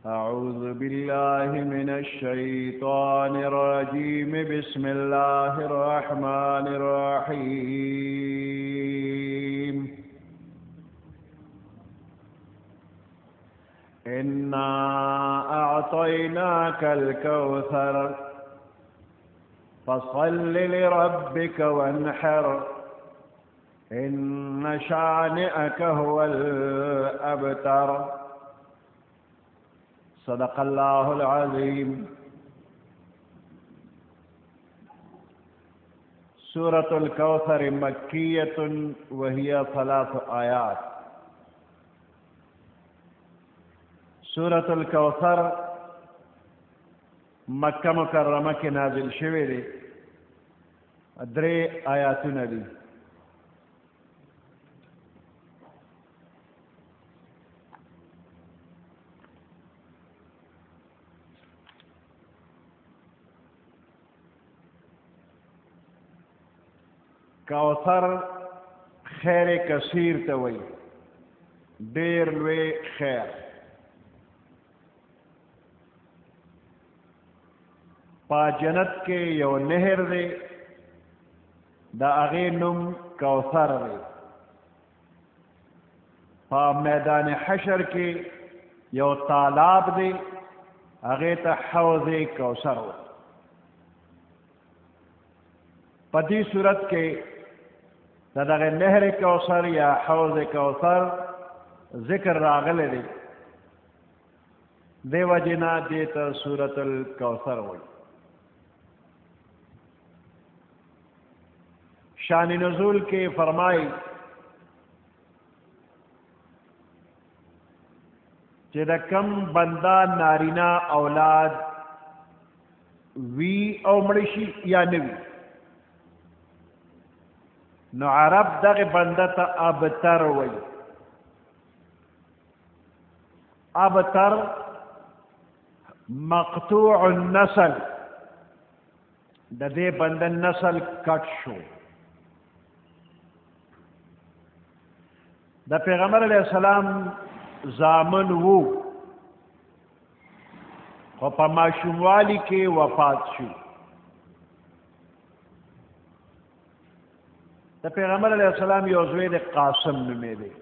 أعوذ بالله من الشيطان الرجيم بسم الله الرحمن الرحيم إنا أعطيناك الكوثر فصل لربك وانحر إن شانئك هو الأبتر صدق الله العظيم. سورة الكوثر مكية وهي 3 آيات. سورة الكوثر مکہ مکرمہ کے نازل شوی دی 3 آیاتونه دي. کوثر خیر کثیر ته وایي، ډېر لوی خیر. پا جنت کې یو نهر دی، د هغې نوم کوثر دی. په میدان حشر کې یو تالاب دی، هغې ته حوض کوثر وایي. په دې صورت کې د دغه نهر کوثر یا حوض کوثر ذکر راغلی دی، دې وجې نه دې ته سورة الکوثر وایي. شان نزول کے فرمائی کہ دا کم بندہ نارینا اولاد وی او مڑشی یا نوی نو عرب دغ بندہ تا ابتر وی. ابتر مقطوع النسل، دا دے بندہ نسل کٹ شو. د پیغمبر علیہ السلام زامن وو خو په ماشوموالي کې وفات شو. د پیغمبر علیہ السلام یو زوی د قاسم نومې دی.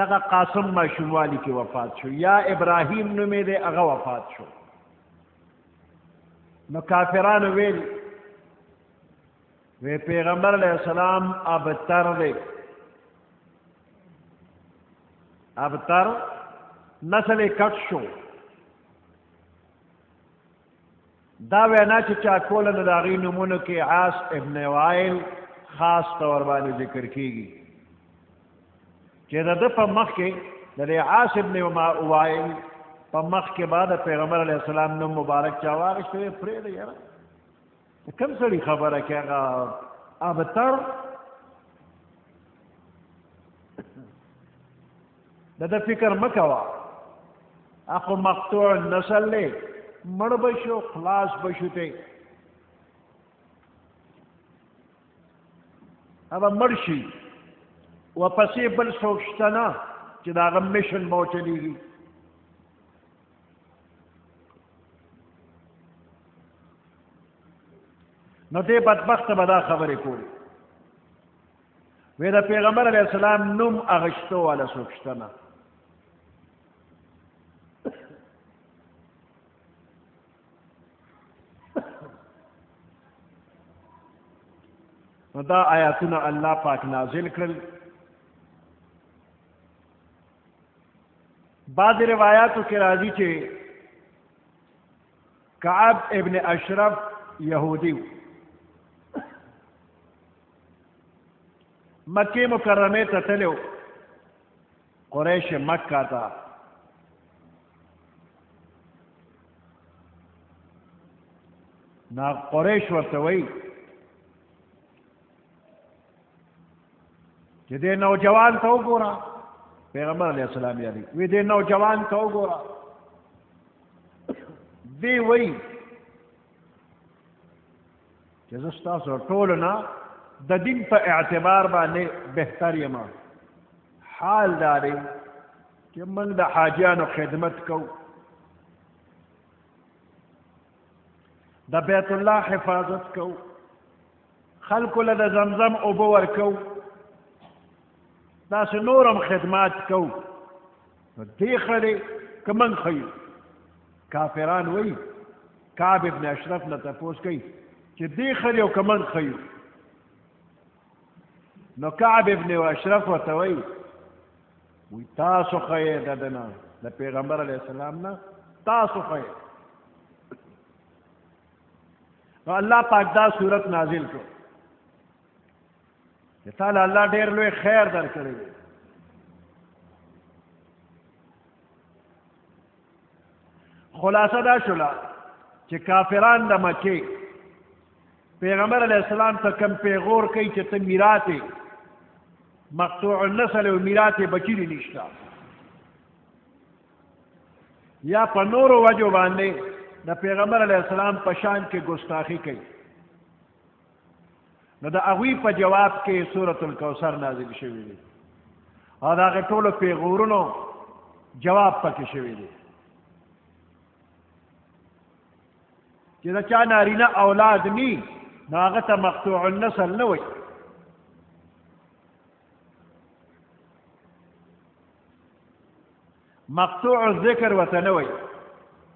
دغه قاسم ماشوموالي کې وفات شو. یا ابراهیم نومې دی، هغه وفات شو. نو کافرانو ویل وی پیغمبر علیہ السلام ابتر دے. ابتر نسل کٹ شو. دا وینا چې چا کوله نو د هغې نومونو کې عاص ابن وائل خاص طور باندې ذکر کیږي چې د ده په مخ کې د دې عاص ابن وائل په مخ کې بعد پیغمبر علیہ السلام نوم مبارک چا واغېسته وی پرېږده یاره کم سړي خبره کې هغه ابتر د ده فکر مه کوه، اخو مقطوع النسل دی، مړ به شو، خلاص به شو تی، هغه مړ شي ورپسې بل څوک شته نه چې د هغه مشن به وچلېږي. نو دې بدبخت به دا خبرې کولی وی د پیغمبر علیہ السلام نوم اغشتو والا څوک شته نه. نو دا آیاتونه الله پاک نازل کړل. بعض روایاتو کې راځي چې کعب ابن اشرف یهودی مکه مکرمه ته تلو، قریش مکه ته. نا قریش ورته وایي چې دې نوجوان ته وګوره، پیغمبر علیہ السلام یادی وی دې نوجوان ته وګوره. دی وایي چې زه ستاسو ټولو نه د دین په اعتبار باندې بهتر یم، حال داري چې موږ د حاجیانو خدمت کوو، د بیت الله حفاظت کوو، خلکو له د زمزم اوبه ورکوو، داسې نورم خدمات کوو. نو دې خړې که موږ ښیو. کافران وایي کعب ابن اشرف نه تپوس کوي چې دې خړې او که موږ ښیو. نو کعب ابن اشرف ورته وایي وی تاسو ښیې د ده نه، د پیغمبر علیه السلام نه تاسو ښیې. نو الله پاک دا صورت نازل کړو چې تعالی الله ډېر لوی خیر درکړی دی. خلاصه دا شوله چې کافران د مکې پیغمبر علیه السلام ته کم پیغور کوي چې ته میراث مقطوع النسل او میراث بچی دی نشته، یا په نورو وجو باندې د پیغمبر علیه السلام په شان کې ګستاخی کوي. نو د هغوی په جواب کې سورة الکوثر نازل شوی دی او د هغې ټولو پیغورونو جواب پکې شوی دی چې د چا نارینه اولاد نی نو هغه ته مقطوع النسل نه وایي. مقطوع الذکر ورته نه وایي.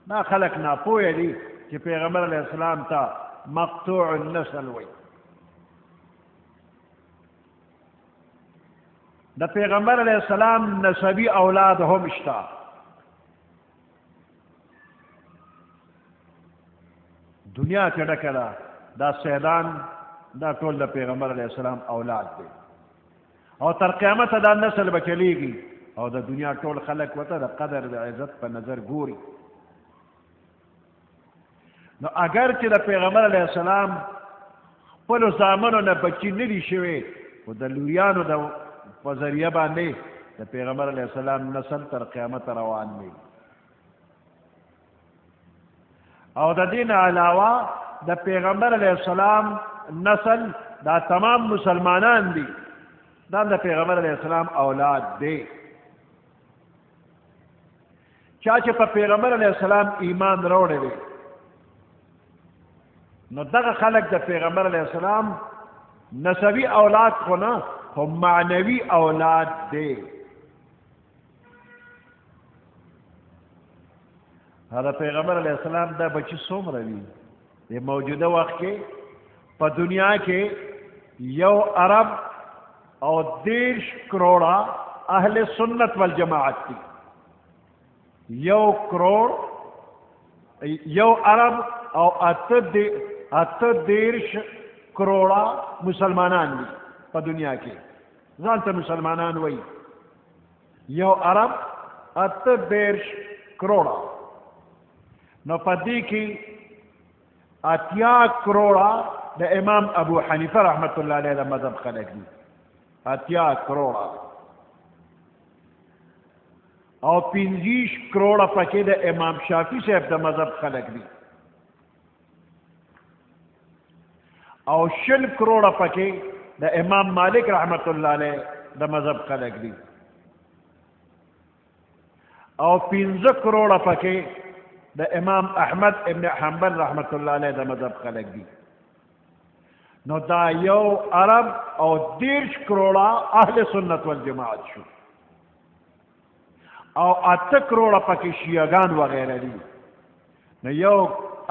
دا خلک ناپوهه دي چې پیغمبر علیه السلام ته مقطوع النسل وایي. د پیغمبر علیه السلام نسبی اولاد هم شته. دنیا کې ډکه ده دا سیدان، دا ټول د پیغمبر علیه السلام اولاد دی او تر قیامته دا نسل به چلیږي او د دنیا ټول خلک ورته د قدر د عزت په نظر ګوري. نو اگر چې د پیغمبر علیه السلام خپلو زامنو نه بچي نه دي شوي، خو د لوریانو د په ذریعه باندې د پیغمبر علیه السلام نسل تر قیامت روان دی. او د دین علاوه د پیغمبر علیه السلام نسل دا تمام مسلمانان دي، دا د پیغمبر علیه السلام اولاد دی. چا چې په پیغمبر علیه السلام ایمان راوړی دی نو دغه خلک د پیغمبر علیه السلام نسبی اولاد خو نه خو معنوي اولاد دی. دا پیغمبر علیه السلام دا بچی څومره دي؟ د موجوده وخت کې په دنیا کې 1 ارب او 30 کروڑه اهل سنت والجماعت دي. 1 کروڑ 1 ارب او 38 کروڑه مسلمانان دي په دنیا کې. ځان ته مسلمانان وایي. 1 ارب 38 کروڑه. نو په دې کې 80 کروڑه د امام ابو حنیفه رحمت الله علیه د مذهب خلک دي. 80 کروڑه او 50 کروڑه پکې د امام شافعي صاحب د مذهب خلک دي او 60 کروڑه پکې د امام مالک رحمت الله علیه د مذهب خلک دي او 15 کروڑه پکې د امام احمد ابن حنبل رحمت الله علیه د مذهب خلک دي. نو دا 1 ارب او 30 کروڑه اهل سنت والجماعت شو او 8 کروڑه پکې شیعگان وغیره دي. نو 1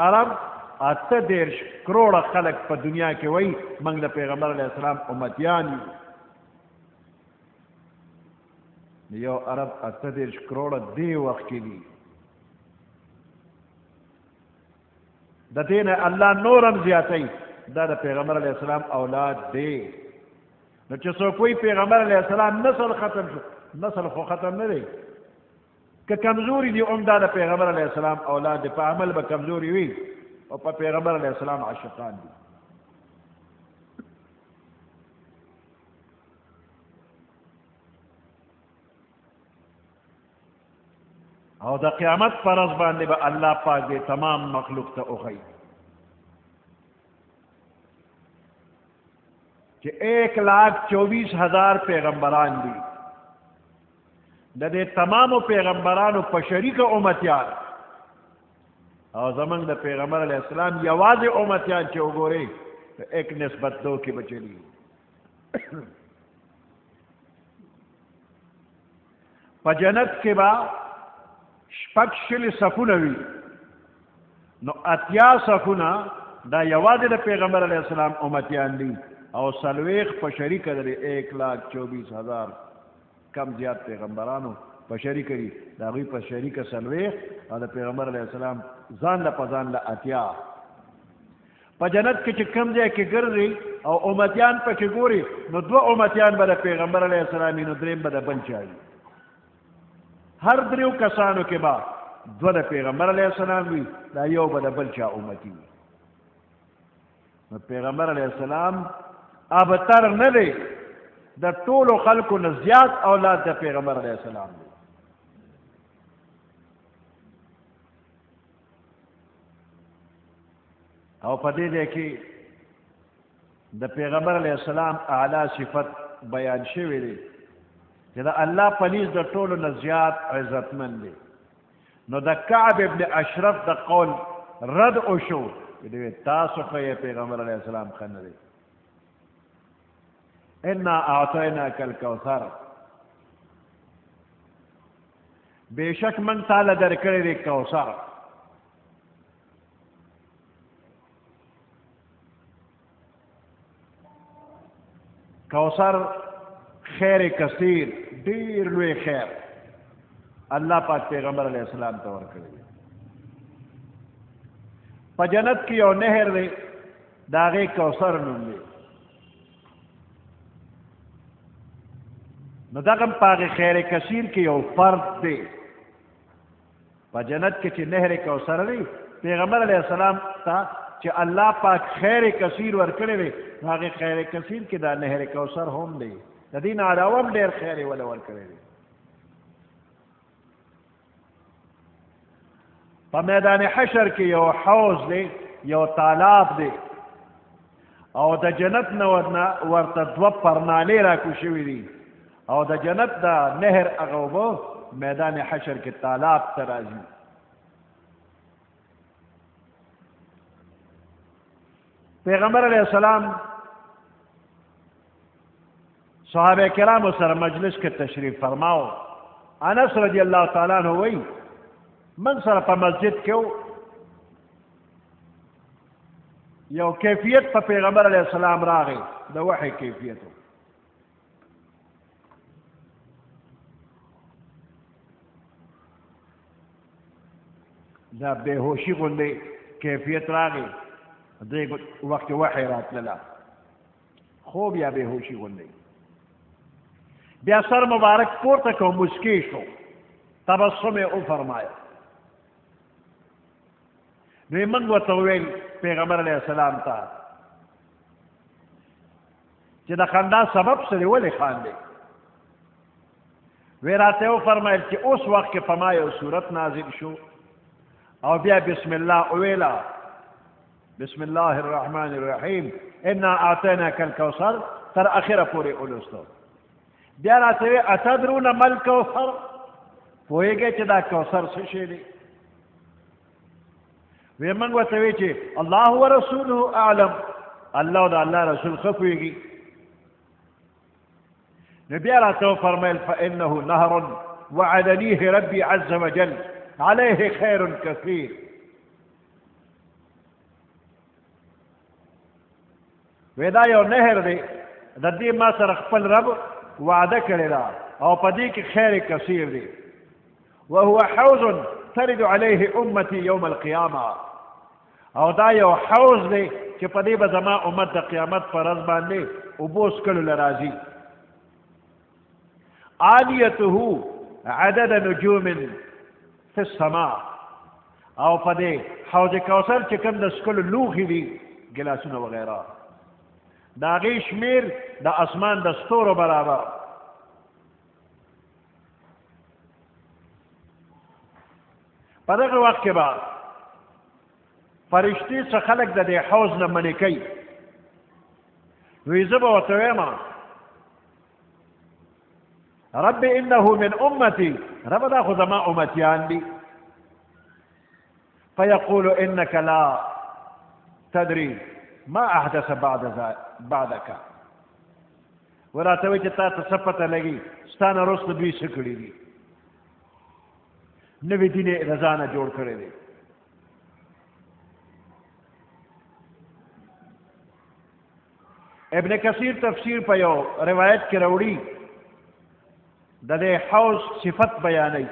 ارب 38 کروڑه خلک په دنیا کې وایي موږ د پیغمبر علیه السلام امتیان یو. 1 ارب 38 کروڑه دې وخت کې دي. د دین الله نورم زیاتوي، دا د پیغمبر علیه السلام اولاد دی. نو چې څوک وایي پیغمبر علیه السلام نسل ختم شو، نسل خو ختم نه دی. که کمزوري دي هم دا د پیغمبر علیه السلام اولاد دی. په عمل به کمزوري وي او په پیغمبر علیه السلام عاشقان دي. او د قیامت پر ورځ باندې به الله پاک دې تمام مخلوق ته وښیي چې 1,24,000 پیغمبران دي د دې تمامو پیغمبرانو په شریکه امتیان او زمونږ د پیغمبر علیه السلام یوازې امتیان چې وګورئ په ایک نسبت دو کې به چلیږي په جنت کې به شپږ شلې صفونه وي نو اتیا صفونه دا یوازې د پیغمبر علیه السلام امتیان دي او څلوېښت په شریکه د 1,24,000 کم زیات پیغمبرانو په شریکه دي د هغوی په شریکه څلوېښت او د پیغمبر علیه السلام ځان له په ځان له اتیا په جنت کې چې کم ځای کې ګرځي او امتیان پکې ګوري نو دوه امتیان به د پیغمبر علیه السلام وي نو درېیم به د بل چا وي هر دریو کسانو کې به دوه د پیغمبر علیه السلام وي دا یو به د بل چا امتي وي نو پیغمبر علیه السلام ابتر نه دی د ټولو خلکو نه زیات اولاد د پیغمبر علیه السلام دی او په دې ځای کې د پیغمبر علیه السلام اعلی صفت بیان شوی دی چې د الله پنیز د ټولو نه زیات عزتمند دی نو د کعب ابن اشرف د قول رد وشو تاسو خو یې پیغمبر علیه السلام ښه نه دی انا اعطیناک الکوثر بېشک موږ تاله درکړی دی کوثر کوثر خیر کثیر ډیر لوی خیر الله پاک پیغمبر علیه السلام ته ورکړی دی په جنت کې یو نهر دی د هغې کوثر نوم دی نو دغه په هغې خیر کثیر کې یو فرد دی په جنت کې چې نهر کوثر دی پیغمبر علیه السلام ته چې الله پاک خیر کثیر ورکړی دی هغې خیر کثیر کې دا نهر کوثر هم دی د دې نه علاوه هم ډېر خیر یې وله ورکړی دی په میدان حشر کې یو حوض دی یو تالاب دی او د جنت نه ورته دوه پرنالې راکو شوي دي او د جنت د نهر هغه اوبه میدان حشر کې تالاب ته راځي پیغمبر علیه السلام صحابه کرامو سره مجلس کې تشریف فرماو انس رضی الله تعالی عنہ وایي من سره په مسجد کې یو کیفیت په پیغمبر علیه السلام راغی د وحی کیفیت دا بېهوشي غوندې کیفیت راغی دې وخت وحی راتلله خوب یا بېهوشي غوندې بیا سر مبارک پورته کو مسکی شو تبسم یې وفرمایه نو یې موږ ورته وویل پیغمبر علیه السلام ته چې د خندا سبب څه دی ولې خاندې وی راته وفرمایل چې اوس وخت کې په ما یو صورت نازل شو او بیا بسم الله وویله بسم الله الرحمن الرحیم انا اعطیناک الکوثر تر اخره پورې ولوستو بیا راته وی اتدرون ما الکوثر پوهېږئ چې دا کوثر څه شی دی وی موږ ورته وی چې الله ورسوله اعلم الله او د الله رسول ښه پوهېږي نو بیا راته وفرمیل فانه نهر وعدنیه ربي عز وجل عليه خیر کثیر وی دا یو نهر دی د دې ما سره خپل رب وعده کړې ده او په دې کې خیر کثیر دی وهو حوض ترد عليه امتي يوم القيامه او دا یو حوض دی چې په دې به زما امت د قیامت پر ورځ باندې اوبه څښلو له راځي آنیته عدد نجوم فی السماء او په دې حوض کوثر چې کوم د څښلو لوښي دي ګلاسونه وغیره د هغې شمېر د اسمان د ستورو برابر په دغه وخت کې به فرشتې څه خلک د دې حوض نه منې کوي وایي زه به ورته وایم رب انه من امتي رب دا خو زما امتیان دي فيقول انك لا تدري ما احدث بعدك وراته وی چې تا ته څه پته لګي ستا نه وروسته دوی څه کړي دي نوي دین یې د ځانه جوړ کړی دی ابن کثیر تفسیر په یو روایت کې راوړي د دې حوض صفت بیانوي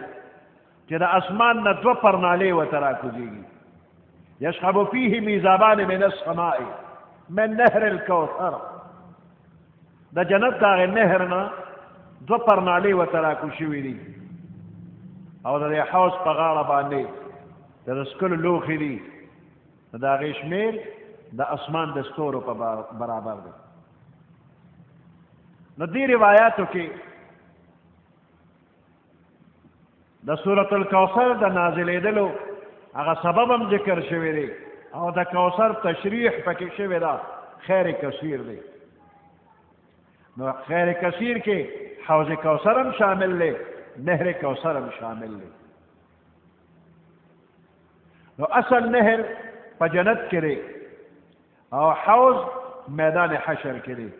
چې د اسمان نه دوه پرنالې ورته راکوزېږي یشخب فیه میزابان من السماء من نهر الکوثر د جنت د هغې نهر نه دوه پرنالې ورته راکوز شوي دي او د دې حوض په غاړه باندې د څښلو لوښي دي د هغې شمېر د اسمان د ستورو په برابر دی نو دې روایاتو کې د سورة الکوثر د نازلېدلو هغه سبب هم ذکر شوی دی او د کوثر تشریح پکې شوی ده خیر کثیر دی نو خیر کثیر کې حوض کوثر هم شامل دی نهر کوثر هم شامل دی نو اصل نهر په جنت کې دی او حوض میدان حشر کې دی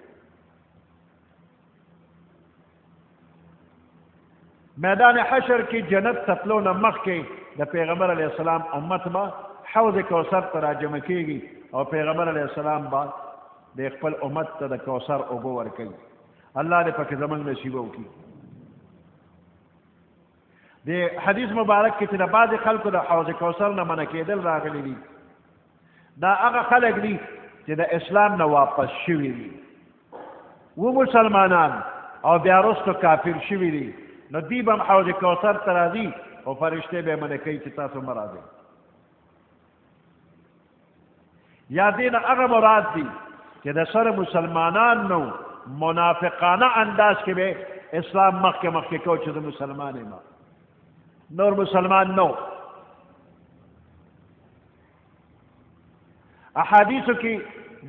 میدان حشر کې جنت تطلو نه مخکې د پیغمبر علیه السلام امت به حوض کوثر ته راجمع کېږي او پیغمبر علیه السلام به د خپل امت ته د کوثر اوبه ورکوي الله دې پکې زموږ نصیب وکړي د حدیث مبارک کې چې د بعضې خلکو د حوض کوثر نه منع کېدل راغلي دي دا هغه خلک دي چې د اسلام نه واپس شوي دي و مسلمانان او بیا وروسته کافر شوي دي نو دوی به هم حوض کوثر ته راځي او فرشتې به یې منع کوي چې تاسو مه راځئ یا دې نه هغه مراد دي چې د سره مسلمانان نو منافقانه انداز کې به اسلام مخکې مخکې کو چې زه مسلمان یم نور مسلمان نو احادیثو کې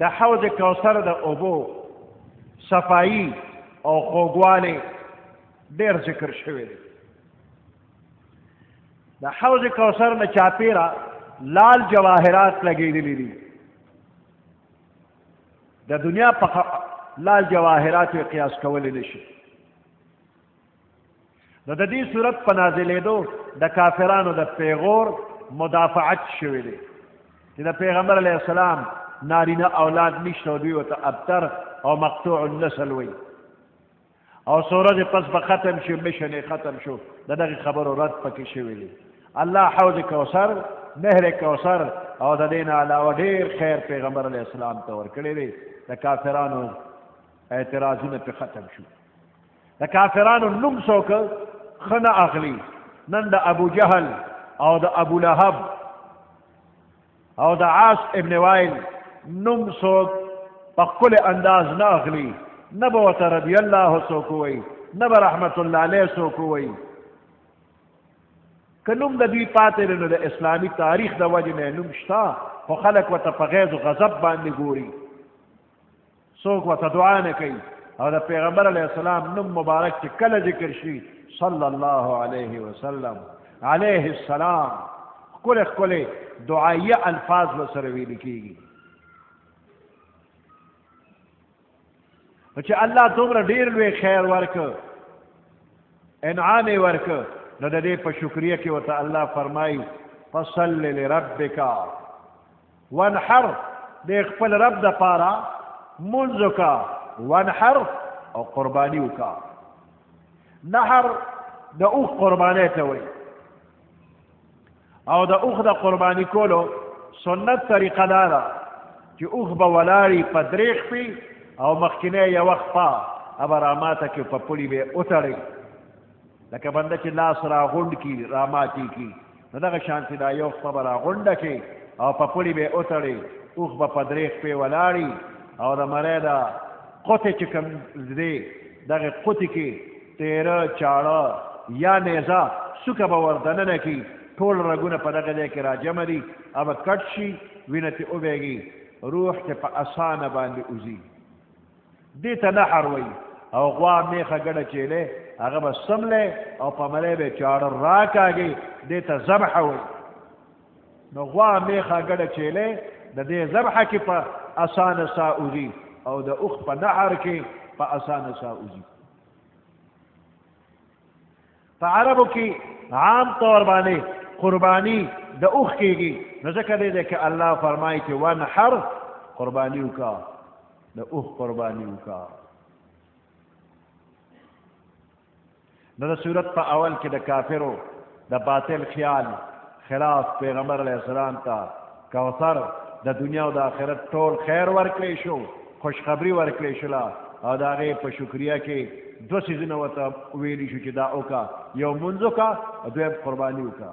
د حوض کوثر د اوبو صفایي او خوږوالی ډېر ذکر شوی دی د حوض کوثر نه چاپیره لال جواهرات لګېدلي دي د دنیا په لال جواهراتو یې قیاس کولی نه شي نو د دې صورت په نازلېدو د کافرانو د پیغور مدافعت شوی دی چې د پیغمبر علیه السلام نارینه اولاد نشته او دوی ورته ابتر او مقطوع النسل وی او سورج پس به ختم شو مشن ختم شو د دغه خبرو رد پکې شوی دی الله حوض کوثر نهر کوثر او د دې نه علاوه ډېر خیر پیغمبر علیه السلام ته ورکړی دی د کافرانو اعتراضونه پې ختم شو د کافرانو نوم څوک ښه نه اخلي نن د ابو جهل او د ابو لهب او د عاص ابن وائل نوم څوک په ښکلی انداز نه اخلي نه به ورته رضی الله څوک ووایي نه به رحمت الله علیه څوک ووایي که نوم د دوی پاتې دی نو د اسلامي تاریخ د وجې نه نوم شته خو خلک ورته په غیظ و غضب باندې ګوري څوک ورته دعا نه کوي او د پیغمبر علیه السلام نوم مبارک چې کله ذکر شي صلی الله علیه وسلم علیه السلام ښکلې ښکلې دعایه الفاظ به سره ویل کېږي چې الله دومره ډېر لوی خیر ورکه انعام یې ورکه نو د دې په شکریه کې ورته الله فرمایي فصل لربک وانحر د خپل رب دپاره منځ وکړه وانحر او قرباني وکړه نحر د اوښ قربانی ته وایي او د اوښ د قرباني کولو سنت طریقه دا ده چې اوښ به ولاړي په درېښ پې او مخکینی یوه خپه ابه راماته کې په پړي به یې وتړئ لکه بنده چې لاس راغونډ کړي راماتې کړي نو دغه شانتې دا یو خپه به راغونډه کړي او په پړي به یې وتړئ اوښ به په درېښ پې ولاړي او د مرۍ د قطې چې کوم دی دغې قطې کې تیره چاړه یا نیزه سوکه به وردننه کړي ټول رګونه په دغه ځای کې راجمع دي ابه کټ شي وینه ترې وبهېږي روح ته په اسانه باندې وځي دې ته نحر وایي او غوا میخه ګډه چیلې هغه به سملې او په ملې به چاړه راکاږي دې ته ذبح وایي نو غوا میخه ګډه چیلې د دې ذبحه کې په اسانه سا اوځي او د اوښ په نحر کې په اسانه سا اوځي په عربو کې عام طور باندې قربانی د اوښ کېږي نو ځکه دی چې الله فرمایي چې ونحر قربانی وکړه د اوښ قربانی وکړه نو د صورت په اول کې د کافرو د باطل خیال خلاف پیغمبر علیه السلام ته کوثر د دنیا او د آخرت ټول خیر ورکړی شو خوشخبری ورکړی شوله او د هغې په شکریه کې دوه څیزونه ورته ویلي شو چې دا وکړه یو مونځ وکړه او دویم قرباني وکړه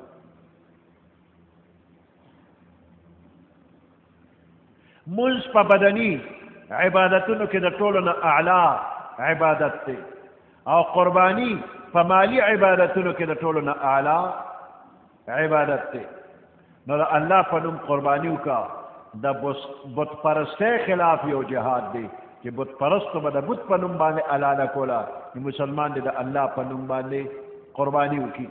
مونځ په بدني عبادتونو کې د ټولو نه اعلی عبادت دی او قرباني په مالی عبادتونو کې د ټولو نه اعلی عبادت دی نو د الله په نوم قرباني وکړه د بت پرستۍ خلاف یو جهاد دی چې بت پرستو به د بت په نوم باندې علاله کوله نو مسلمان دی د الله په نوم باندې قرباني وکړي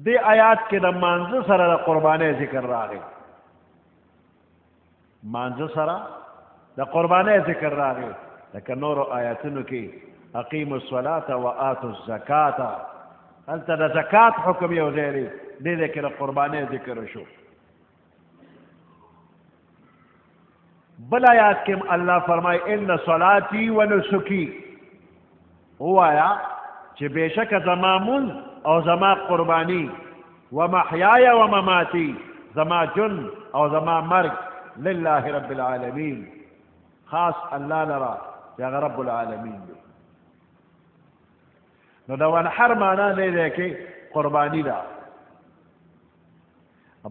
دې آیات کې د مانځه سره د قربانۍ ذکر راغی مانځه سره د قربانۍ ذکر راغی لکه نورو آیاتونو کې اقیموا الصلاة وآتوا الزکاة هلته د زکات حکم یو ځای دی دې کې د قربانۍ ذکر شو بل آیات کې الله فرمای ان صلاتي ونسکی هوایا چې بېشکه زما مونځ او زما قربانی ومحیای ومماتی زما جن او زما مرگ لله رب العالمین خاص الله لرا یا رب العالمین دی نو دا ونحر معنی دی کې قربانی دا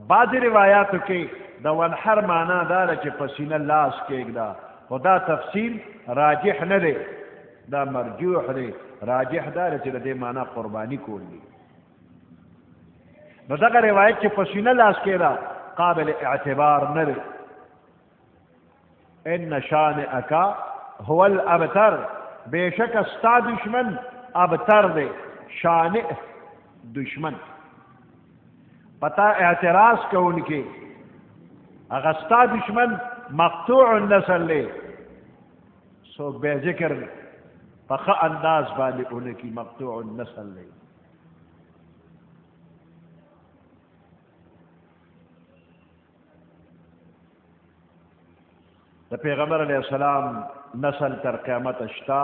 بعض روایاتو کې دا ونحر معنی دا چې په سینه لاس کېږده خو دا تفصیل راجح نه دی دا مرجوح دی راجح دا چې د دې معنی قربانی کول دي نو دغه روایت چې په سینه لاس کېده قابل اعتبار نه دی ان شانئک هو الابتر بېشک ستا دشمن ابتر دی شانئ دشمن پتا اعتراض کوونکې هغه ستا دشمن مقطوع النسل دی څوک بې ذکر په ښه انداز باندې اونکي مقطوع النسل دی د پیغمبر علیه السلام نسل تر قیامت شتا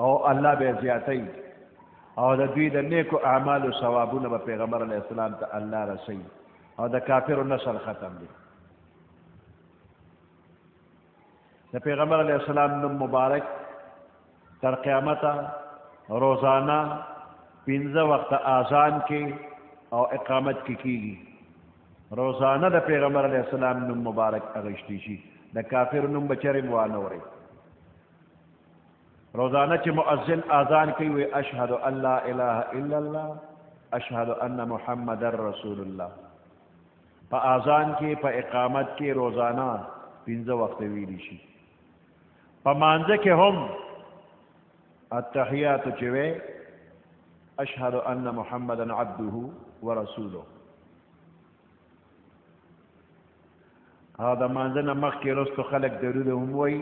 او الله به زیاتی او د دوی د نیکو اعمالو ثوابونه به پیغمبر علیه السلام ته الله رسوي او د کافرو نسل ختم دی د پیغمبر علیه السلام نوم مبارک تر قیامته روزانه 15 وخت اذان کې او اقامت کې کیږي روزانه د پیغمبر علیه السلام نوم مبارک اغشتی شي د کافر نوم بچره وانه وري روزانه چې مؤذن اذان کوي وي اشهد ان لا اله الا الله اشهد ان محمد رسول الله په اذان کې په اقامت کې روزانه 15 وخت ویلی شي په مانځه کې هم التحیات چې وي اشهد ان محمدا عبده ورسوله او د مانځه نه مخکې رستو خلک درود هم وایي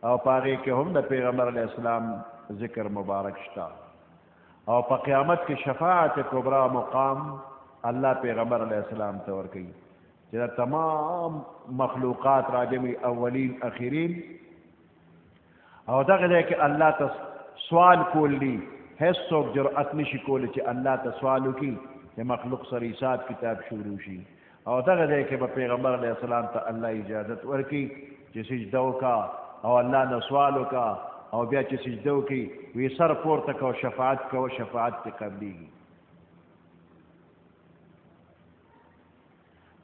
او په هغې کې هم د پیغمبر علیه السلام ذکر مبارک شته او په قیامت کې شفاعت کبرا مقام الله پیغمبر علیه السلام ته ورکوي چې د تمام مخلوقات راجمي اولین اخرین او دغه دی کې الله ته سوال کول دي هیڅ څوک جرأت نشي کولی چې الله ته سوال وکړي چې مخلوق سره حساب کتاب شروع شي او دغه دی کې به پیغمبر علیه السلام ته الله اجازت ورکړي چې سجده وکړه او الله نه سوال وکړه او بیا چې سجده وکړي وی سر پورته کو شفاعت کو شفاعت کې قبلېږي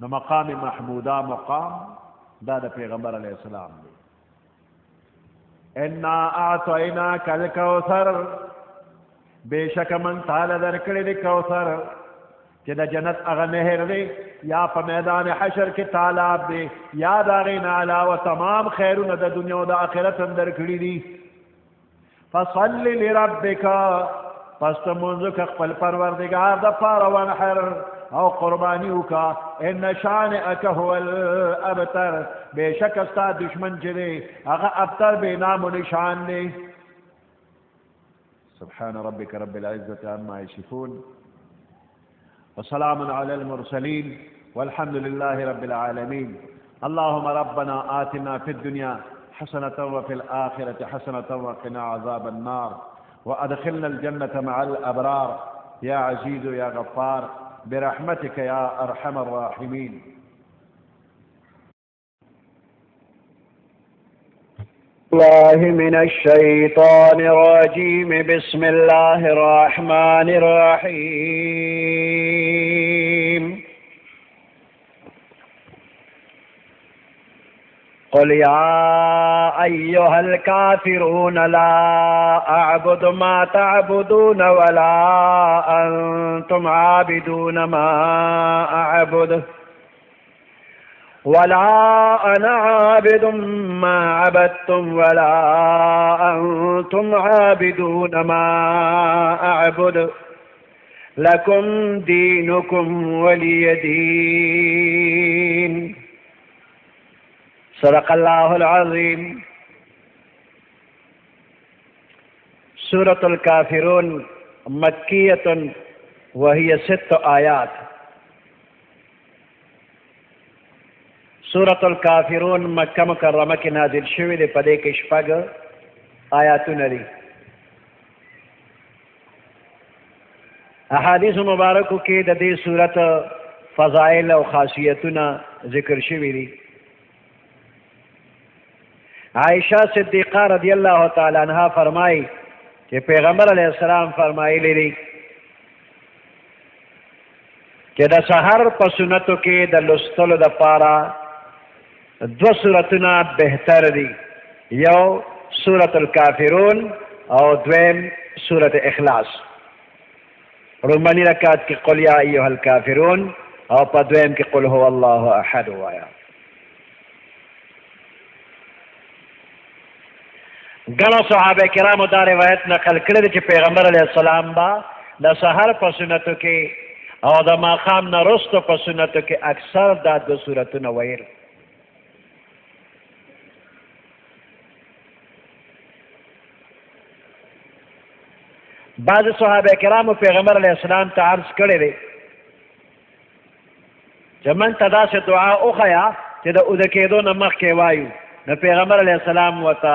نو مقام محموده مقام دا د پیغمبر علیه السلام دی انا اعطیناک الکوثر بېشکه من تعالی درکړی دی کوثر چې د جنت هغه نهر دی یا په میدان حشر کې تالاب دی یا د هغې نه علاوه تمام خیرونه د دنیا او د آخرت هم درکړي دي فصل لربک پس ته مونځ وکړه خپل پروردګار دپاره وانحر او قرباني وکړه ان شانئک هو الابتر بېشکه ستا دشمن چې دی هغه ابتر بې نام و نشان دی سبحان ربك رب العزة عما يصفون وسلام على المرسلين والحمد لله رب العالمين اللهم ربنا آتنا في الدنيا حسنة وفي الآخرة حسنة وقنا عذاب النار وأدخلنا الجنة مع الأبرار يا عزيز يا غفار برحمتك يا أرحم الراحمين الله من الشيطان الرجيم بسم الله الرحمن الرحيم قل يا أيها الكافرون لا أعبد ما تعبدون ولا أنتم عابدون ما أعبد ولا أنا عابد ما عبدتم ولا أنتم عابدون ما أعبد لكم دينكم ولي دين صدق الله العظيم سورة الكافرون مكية وهي 6 آيات سورة الكافرون مکه مکرمه کې نازل شوی دی په دې کې 6 آیاتونه دي احادیث مبارکو کې د دې سورت فضائل او خاصیتونه ذکر شوی دي عائشہ صدیقہ رضی الله تعالی عنها فرمایي چې پیغمبر علیه السلام فرمایلی دي چې د سحر په سنتو کې د لوستلو دپاره 2 سورتونه بهتر دي یو سورة الکافرون او دویم سورة اخلاص رومانی رکعت کې قل یا ایها الکافرون او په دویم کې قل هو الله احد وایا ګڼو صحابه کرامو دا روایت نقل کړی دی چې پیغمبر علیه السلام با د سحر په سنتو کې او د ماښام نه وروسته په سنتو کې اکثر دا 2 سورتونه ویل بعض صحابه کرامو پیغمبر علیه السلام ته عرض کړی دی چې من ته داسې دعا وښیه چې د اوده کېدو نه مخکې وایو نو پیغمبر علیه السلام ورته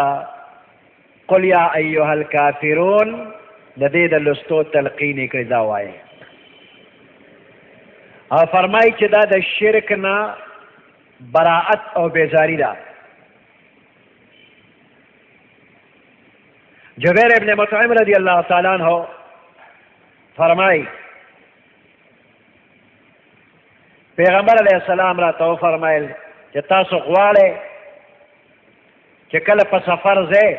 قل یا ایها الکافرون د دې د لوستو تلقین یې کړی دا وایي او فرمایي چې دا د شرک نه براعت او بیزاری ده جبیر ابن مطعم رضی اللہ تعالیٰ عنہ فرمائی پیغمبر علیہ السلام را تو فرمایل چې تاسو غواړئ چې کله په سفر ځئ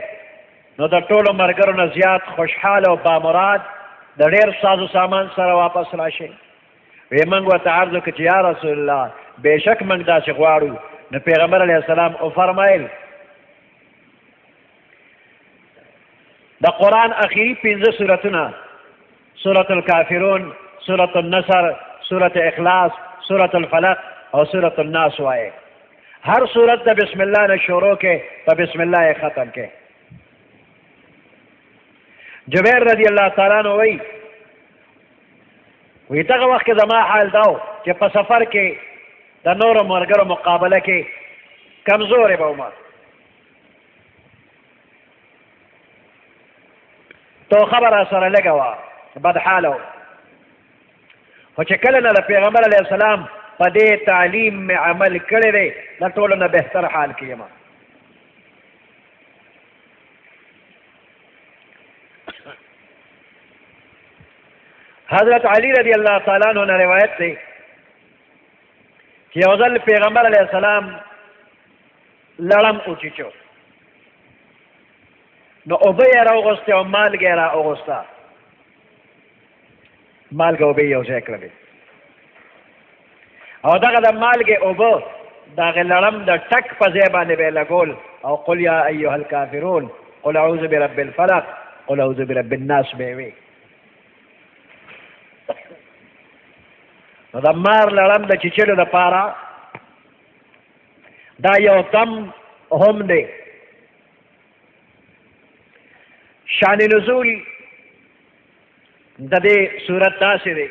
نو د ټولو ملګرو نه زیات خوشحاله او بامراد د ډېر سازو سامان سره واپس راشئ وی موږ ورته عرض وکړو چې یا رسول الله بېشک موږ داسې غواړو نو پیغمبر علیه السلام وفرمایل د قرآن اخیری 15 سورتونه سورة الکافرون سورة النصر سورة اخلاص سورة الفلق او سورة الناس وایي هر سورت د بسم الله نه شروع کې په بسم الله یې ختم کې جبیر رضی الله تعالی عنہ وایي وی دغه وخت کې زما حال دا و چې په سفر کې د نورو ملګرو مقابله کې کمزورې به وم تو خبره سره لږه وه بدحاله و خو چې کله نه د پیغمبر علیه السلام په دې تعلیم مې عمل کړی دی د ټولو نه بهتر حال کې یم حضرت علی رضی اللہ تعالیٰ عنہ نے روایت دی کہ یو ځل پیغمبر علیہ السلام لړم اوچیچو نو اوبه یې راوغوستې او مالګه یې راوغوسته مالګه اوبه یې یو ځای کړلې او دغه د مالګې اوبه د هغې لړم د ټک په ځای باندې به یې لګول او قل یا ایها الکافرون قل اعوذ برب الفلق قل اعوذ برب الناس به یې وی نو د مار لړم د چیچلو لپاره دا یو دم هم دی شان نزول د دې صورت داسې دی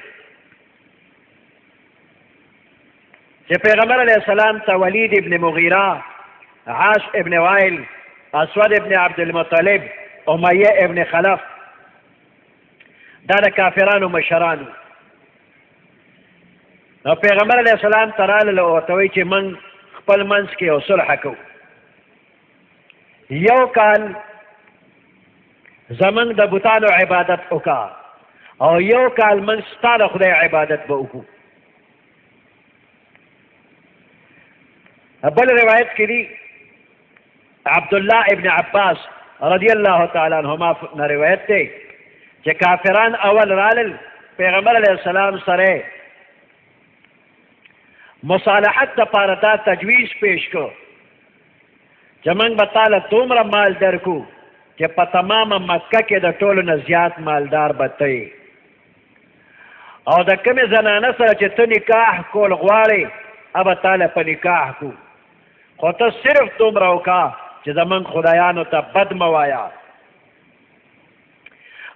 چې پیغمبر علیه السلام ته ولید ابن مغیره عاص ابن وائل اسود ابن عبد المطلب امیه ابن خلف دا د کافرانو مشرانو نو پیغمبر علیه السلام ته راغله ورته وایي چې موږ خپل منځ کې یو صلح کوو یو کال زمونږ د بوتانو عبادت وکړه او یو کال موږ ستا د خدای عبادت به وکړو بل روایت کې دي عبدالله ابن عباس رضی الله تعالی عنهما نه روایت دی چې کافران اول رالل پیغمبر علیه السلام سره مصالحت دپاره دا تجویز پیش کو چې موږ به تاله دومره مال درکو چې په تمامه مکه کې د ټولو نه زیات مالدار به ته او د کومې زنانه سره چې ته نکاح کول غواړې به تاله په نکاح کو خو ته صرف دومره وکړه چې زمونږ خدایانو ته بد مه وایه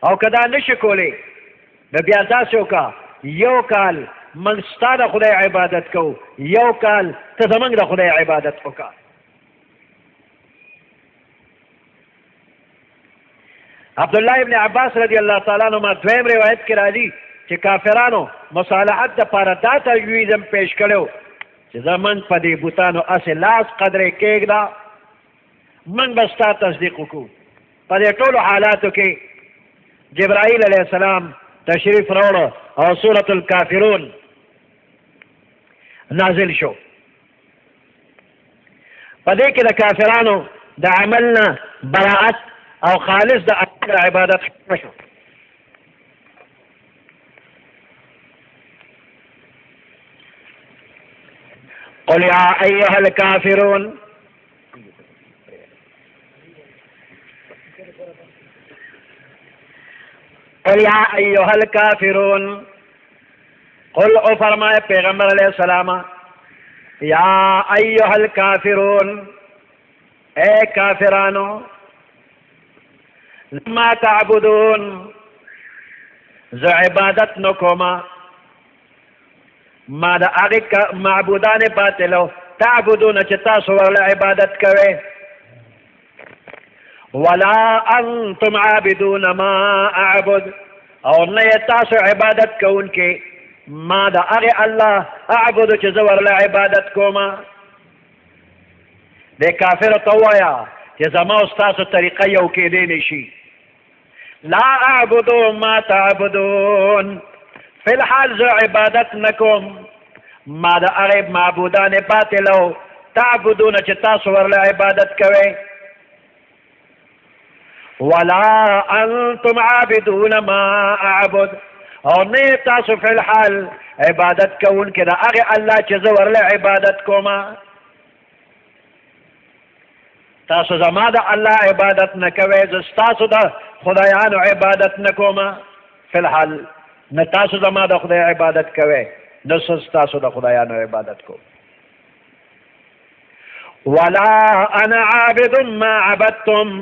او که دا نشي کولی نو بیا داسې وکړه یو کال موږ ستا د خدای عبادت کوو یو کال ته زمونږ د خدای عبادت وکړه عبدالله ابن عباس رضی الله تعالی عنهما دویم روایت کې راځي چې کافرانو مصالحت دپاره دا تجویز هم پیش کړی چې زمونږ په دې بوتانو هسې لاس قدرې کېږده موږ به ستا تصدیق وکړو په دې ټولو حالاتو کې جبرائیل علیه السلام تشریف راوړه او سورة الکافرون نازل شو په دې کې د کافرانو د عمل نه براعت او خالص د عبادت شو قل يا أيها الكافرون قل يا أيها الكافرون قل او فرمائے پیغمبر علیہ السلام یا ایها الکافرون اے کافرانو ما تعبدون ز عبادت نکوما ما دا هغه معبودان باطلو تعبدون چې تاسو ورله عبادت کوئ ولا انتم عابدون ما اعبد او نه تاسو عبادت کوونکي ما دا هغه الله اعبد چې زه ورله عبادت کومه د کافرو ته ووایه چې زما او ستاسو طریقه یو کېدی نه شي لا اعبد ما تعبدون فی الحال زه عبادت نکوم ما د هغې معبودان باطلو تعبدون چې تاسو ورله عبادت کوئ ولا انتم عابدون ما اعبد او نه تاسو فی الحال عبادت کوونکي د هغې الله چې زه ورله عبادت کومه تاسو زما د الله عبادت نه کوئ زه ستاسو د خدایانو عبادت نه کومه فی الحال نه تاسو زما د خدای عبادت کوئ نه زه ستاسو د خدایانو عبادت کوم ولا انا عابد ما عبدتم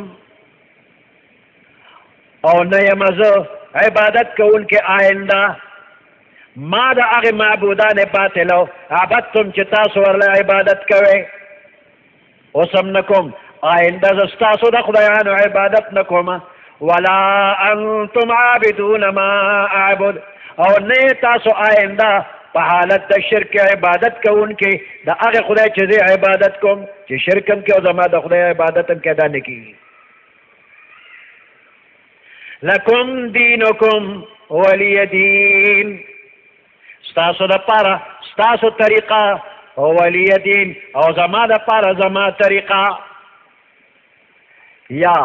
او نه یم زه عبادت کوونکی آینده ما د هغې معبودان باطلو عبدتم چې تاسو ورله عبادت کوئ اوس هم نه کوم آینده زه ستاسو د خدایانو عبادت نه کومه ولا انتم عابدون ما اعبد او نه تاسو آینده په حالت د شرک عبادت کوونکي د هغې خدای چې زه عبادت کوم چې شرک هم کې او زما د خدای عبادت هم کې دا نه کېږي لکم دینکم ولی دین ستاسو دپاره ستاسو طریقه ولی دین او زما دپاره زما طریقه یا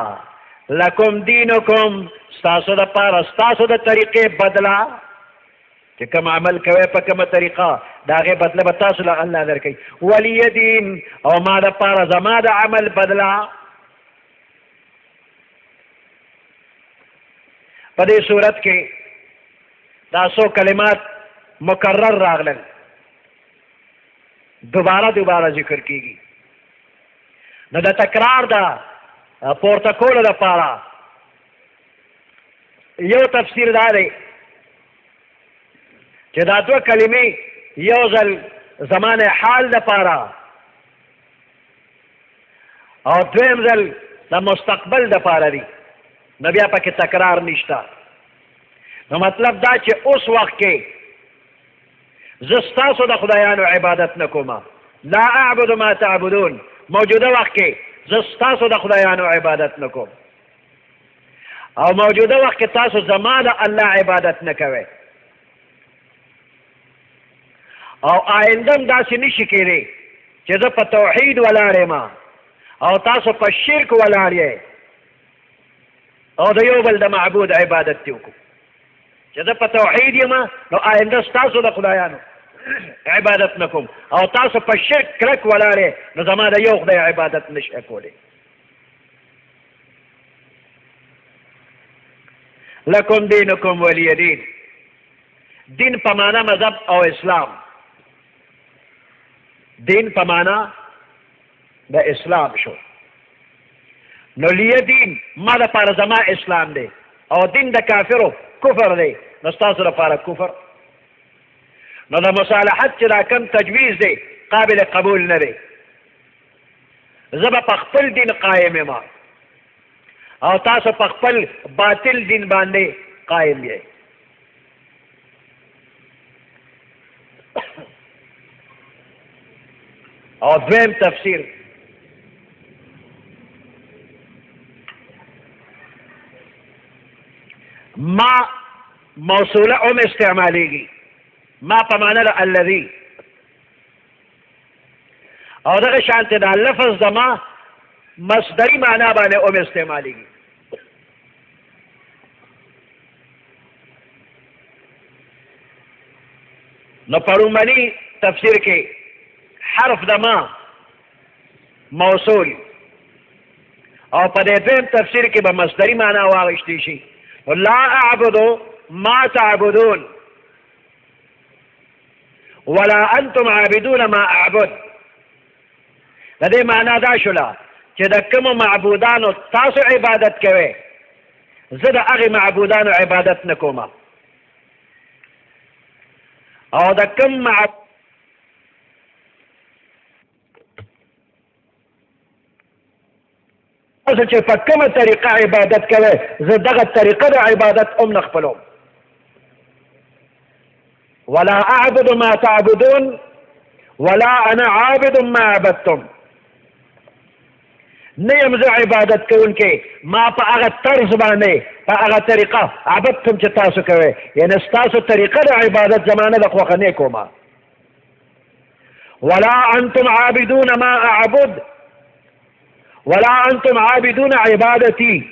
لکم دینکم ستاسو دپاره ستاسو د طریقې بدله چې کوم عمل کوئ په کومه طریقه د هغې بدله به تاسو له الله درکوي ولی دین او ما دپاره زما د عمل بدله په دې صورت کې دا څو کلمات مکرر راغلل دوباره ذکر کیږي نو د تکرار د پورته کولو لپاره یو تفسیر دا دی چې دا دوه کلمې یو ځل زمان حال لپاره او دویم ځل د مستقبل لپاره دي نو بیا پکې تکرار نشته نو مطلب دا چې اوس وخت کې زه ستاسو د خدایانو عبادت نه کوم لا اعبد ما تعبدون موجوده وخت کې زه ستاسو د خدایانو عبادت نه کوم او موجوده وخت کې تاسو زما د الله عبادت نه کوئ او آینده هم داسې نشي کېدی چې زه په توحید ولاړ یم او تاسو په شرک ولاړ یې او د یو بل د معبود عبادت دې وکړو چې زه په توحید یم نو آینده ستاسو د خدایانو عبادت نه کوم او تاسو په شرک کلک ولاړ یې نو زما د یو خدای عبادت نشئ کولی لکم دینکم ولی دین دین په معنا مذهب او اسلام دین په معنا د اسلام شو نو لیه دین ما لپاره زما اسلام دی او دین د کافرو کفر دی نو ستاسو لپاره کفر نو د مصالحت چې دا کم تجویز دی قابل قبول نه دی زه به په خپل دین قایم یم او تاسو په خپل باطل دین باندې قایم یې او دویم تفسیر ما موصوله هم استعمالیږي ما په معنا د الذي او دغه شانته دا لفظ د ما مصدری معنا باندې هم استعمالیږي نو پړومبني تفسیر کې حرف د ما موصول او په دې دویم تفسیر کې به مصدری معنا واغشتی شي لا اعبد ما تعبدون ولا انتم عابدون ما اعبد د دې معنا دا شوله چې د کومو معبودانو تاسو عبادت کوئ زه د هغې معبودانو عبادت نه کوم او د کوم تاسو چې په کومه طریقه عبادت کوئ زه دغه طریقه د عبادت هم نه خپلوم ولا اعبد ما تعبدون ولا انا عابد ما عبدتم نه یم زه عبادت کوونکی ما په هغه طرز باندې په هغه طریقه عبدتم چې تاسو کوئ یعنې ستاسو طریقه د عبادت زما نه د خوښه نه کوم ولا انتم عابدون ما اعبد ولا انتم عابدون عبادتي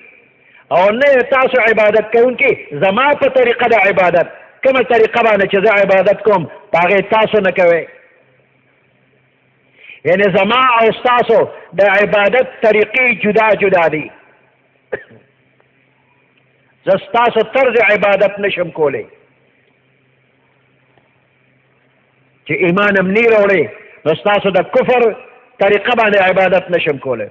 او نه تاسو عبادت کوونکی زما په طریقه د عبادت کومه طریقه باندې چې زه عبادت کوم په هغې تاسو نه کوئ یعنی زما او ستاسو د عبادت طریقې جدا جدا دي زه ستاسو طرز عبادت نشم کولی چې ایمان هم نه راوړې نو ستاسو د کفر طریقه باندې عبادت نشم کولی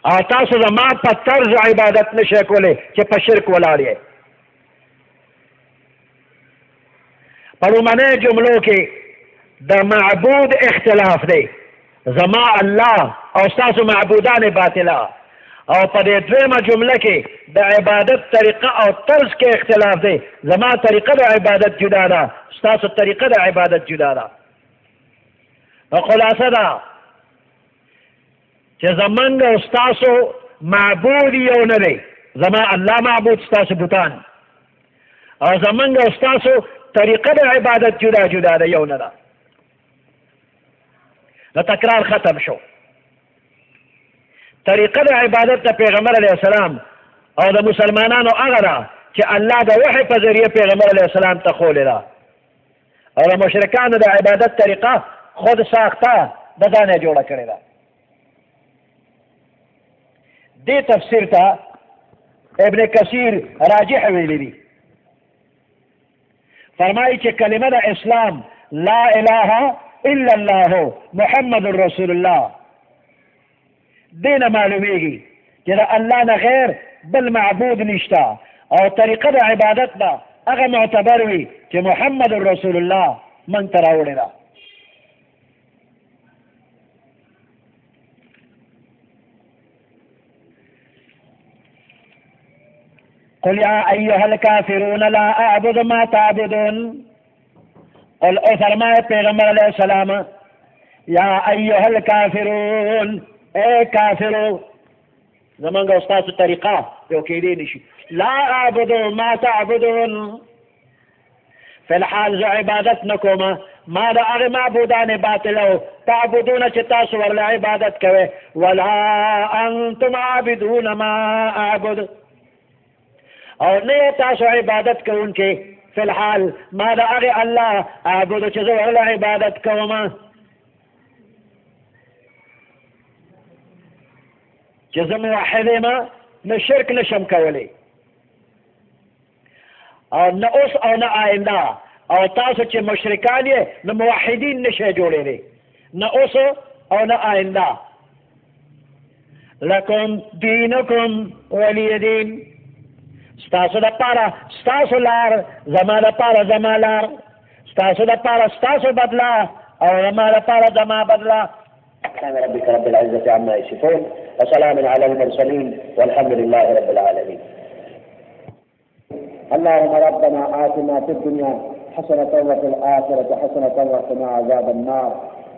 او تاسو زما په طرز عبادت نشئ کولی چې په شرک ولاړ یې په لومړنیو جملو کې د معبود اختلاف دی زما الله او ستاسو معبودان باطله او په دې دویمه جمله کې د عبادت طریقه او طرز کې اختلاف دی زما طریقه د عبادت جدا ده ستاسو طریقه د عبادت جدا ده او خلاصه ده چې زمونږ او ستاسو معبود یو نه دی زما الله معبود ستاسو بوتان او زمونږ او ستاسو طریقه د عبادت جدا جدا ده یو نه ده نو تکرار ختم شو طریقه د عبادت د پیغمبر علیه السلام او د مسلمانانو هغه ده چې الله د وحی په ذریعه پیغمبر علیه السلام ته ښولې ده او د مشرکانو د عبادت طریقه خود ساخته د ځانه جوړه کړې ده. دې تفسیر ته ابن کثیر راجح ویلی دي. فرمایي چې کلمه د اسلام لا اله الا الله محمد رسول الله دې نه معلومیږي چې د الله نه غیر بل معبود نشته او طریقه د عبادت به هغه معتبر وي چې محمد رسول الله من ته راوړې ده. قل يا أيها الكافرون لا أعبد ما تعبدون. قل او فرمائے پیغمبر علیہ السلام یا ایها الکافرون اے کافرو زمانگا استاذ طریقہ یو کېدی نشي لا اعبد ما تعبدون فی الحال زه عبادت نکوم ما د هغې معبودان باطلو تعبدون چې تاسو ورله عبادت کوئ ولا انتم عابدون ما اعبد او نه تاسو عبادت کوونکي فی الحال ما د هغې الله اعبدو چې زه ورله عبادت کوم چې زه موحد یم نه شرک نشم کولی او نه اوس او نه آینده او تاسو چې مشرکان یې نه موحدین نشئ جوړېدی نه اوس او نه آینده لکم دینکم ولی دین ستاسو دپاره ستاسو لار زما دپاره زما لار ستاسو دپاره ستاسو بدله او زما دپاره زما بدله. سبحان ربك رب العزة عما يصفون وسلام على المرسلين والحمد لله رب العالمين. اللهم ربنا آتنا في الدنيا حسنة وفي الآخرة حسنة وقنا عذاب النار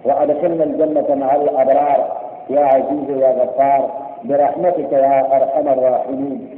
وأدخلنا الجنة مع الأبرار يا عزيز يا غفار برحمتك يا أرحم الراحمين.